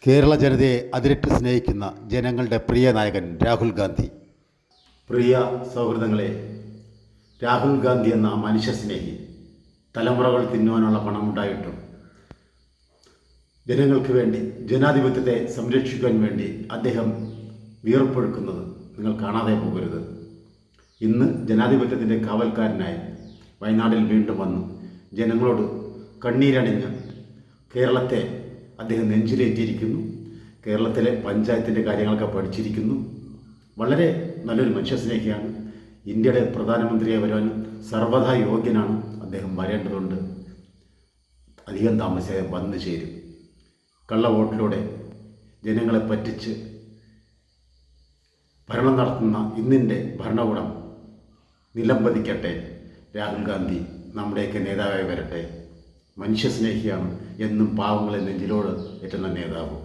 കേരള ജനതയെ അതിരിട്ട് സ്നേഹിക്കുന്ന ജനങ്ങളുടെ പ്രിയ നായകൻ രാഹുൽ ഗാന്ധി. പ്രിയ സൗഹൃദങ്ങളെ, രാഹുൽ ഗാന്ധി എന്ന മനുഷ്യസ്നേഹി തലമുറകൾ തിന്നുവാനുള്ള പണമുണ്ടായിട്ടും ജനങ്ങൾക്ക് വേണ്ടി, ജനാധിപത്യത്തെ സംരക്ഷിക്കാൻ വേണ്ടി അദ്ദേഹം വിയർപ്പൊഴുക്കുന്നത് നിങ്ങൾ കാണാതെ പോകരുത്. ഇന്ന് ജനാധിപത്യത്തിൻ്റെ കാവൽക്കാരനായി വയനാട്ടിൽ വീണ്ടും വന്നു ജനങ്ങളോട് കണ്ണീരണിഞ്ഞ് കേരളത്തെ അദ്ദേഹം നെഞ്ചിലേറ്റിയിരിക്കുന്നു. കേരളത്തിലെ പഞ്ചായത്തിൻ്റെ കാര്യങ്ങളൊക്കെ പഠിച്ചിരിക്കുന്നു. വളരെ നല്ലൊരു മനുഷ്യസ്നേഹിയാണ്. ഇന്ത്യയുടെ പ്രധാനമന്ത്രിയായി വരാൻ സർവ്വതാ യോഗ്യനാണ്. അദ്ദേഹം വരേണ്ടതുണ്ട്. അധികം താമസിയാതെ വന്നു ചേരും. കള്ളവോട്ടിലൂടെ ജനങ്ങളെ പറ്റിച്ച് ഭരണം നടത്തുന്ന ഇന്നിൻ്റെ ഭരണകൂടം നിലംപതിക്കട്ടെ. രാഹുൽ ഗാന്ധി നമ്മുടെയൊക്കെ നേതാവായി വരട്ടെ. മനുഷ്യസ്നേഹിയാണ്. എന്നും പാവങ്ങളെ നെഞ്ചിലോട് ഏറ്റുന്ന നേതാവ്.